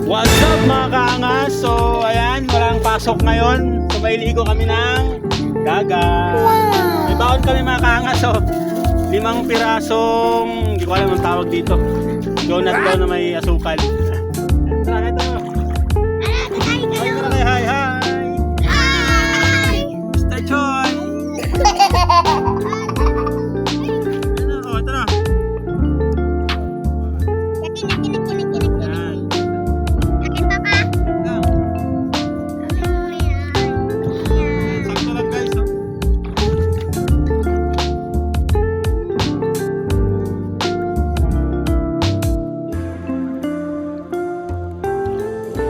What's up mga kaangas? So ayan, walang pasok ngayon. So may ligo kami ng dagat. May baon kami mga kaangas. So 5 pirasong, hindi ko alam ang tawag dito, donut daw na may asukal. Tara, ito. Hi, hi, hi. Mr. Choi. Ito na.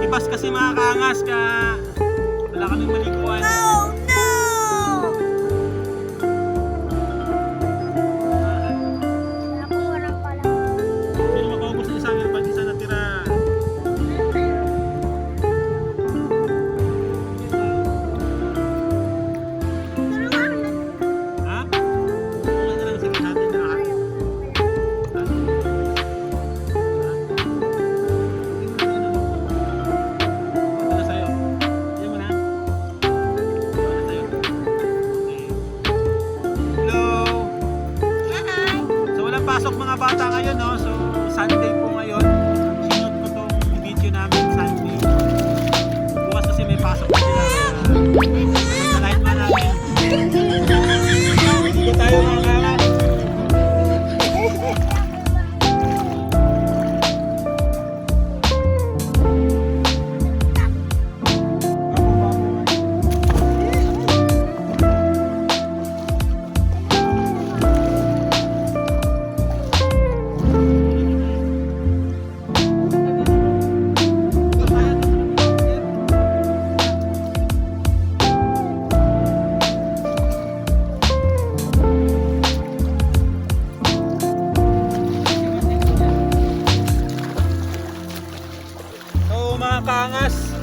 Ibas kasi mga kaangas ka wala kaming maliguan. Oh no! Ako walang pala. Hindi naman makaubos na isang pag isa natira. Ha? Wala na lang, sige natin na lahat. Pasok mga bata ngayon, no? So Sunday po ngayon. Sinod ko tong video namin Sunday. Bukas kasi may pasok na sila. Sa light man namin. Dito tayo mga kaangas. Mga kaangas,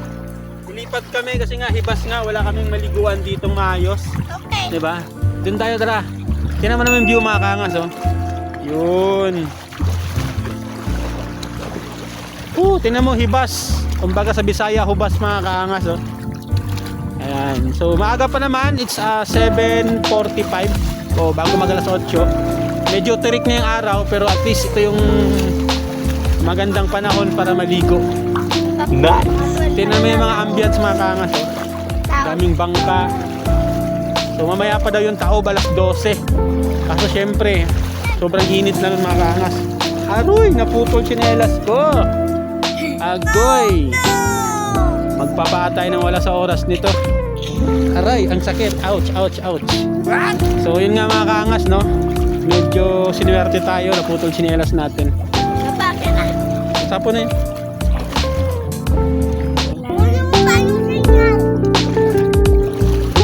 ilipat kami kasi nga hibas nga, wala kaming maliguan ditong maayos. Okay. Diba? Doon tayo, tara. Tingnan mo naman yung view mga kaangas, oh. Yun. Tingnan mo, hibas. Kumbaga sa Bisaya, hubas mga kaangas, oh. Ayan. So maaga pa naman, it's 7:45. Bago mag-alas 8. Medyo tirik na yung araw, pero at least ito yung magandang panahon para maligo. Nice. Tingnan mo yung mga ambience mga kaangas, oh. Daming bangka. So mamaya pa daw yung tao, balas 12. Kaso syempre sobrang init na nun mga kaangas. Aroy, naputol tsinelas ko. Agoy. Magpapatay ng wala sa oras nito. Aray, ang sakit. Ouch, ouch, ouch. So yun nga mga kaangas, no? Medyo sinuwerte tayo, naputol tsinelas natin. Sapo na yun.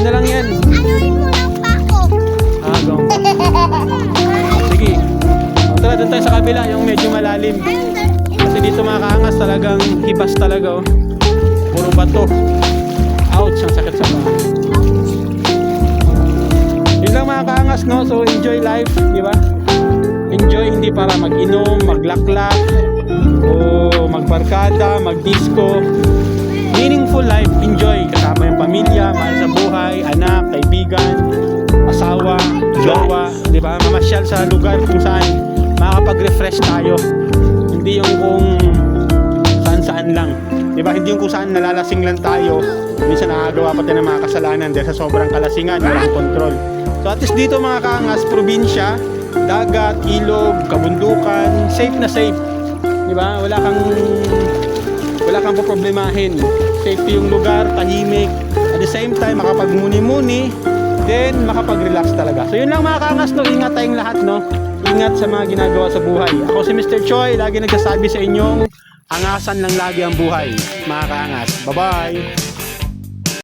Na lang yan. Anuin mo lang pa ako. Gawin. Sige. Tara, doon tayo sa kabila, yung medyo malalim. Kasi dito mga kaangas, talagang hibas talaga, oh. Puro bato. Ouch, ang sakit sa mga. Yun lang mga kaangas, no? So enjoy life, di ba? Enjoy, hindi para mag-inom, maglaklak, o magbarkada, mag-disco. Meaningful life, enjoy kasama yung pamilya, mahal sa buhay, anak, kaibigan, asawa, jowa, di ba? Mamasyal sa lugar kung saan makakapag-refresh tayo. Hindi yung kung saan-saan lang, di ba? Hindi yung kung saan nalalasing lang tayo. Minsan nakagawa pa tayo ng mga kasalanan dahil sa sobrang kalasingan, walang control. So at least dito mga kaangas, probinsya, dagat, ilog, kabundukan, safe na safe, di ba? Wala kang poproblemahin. Safety yung lugar, tahimik. At the same time, makapagmuni-muni, then makapag-relax talaga. So yun lang mga kaangas, no? Ingat tayong lahat, no? Ingat sa mga ginagawa sa buhay. Ako si Mr. Choi, lagi nagsasabi sa inyong angasan lang lagi ang buhay, mga kaangas. Bye-bye!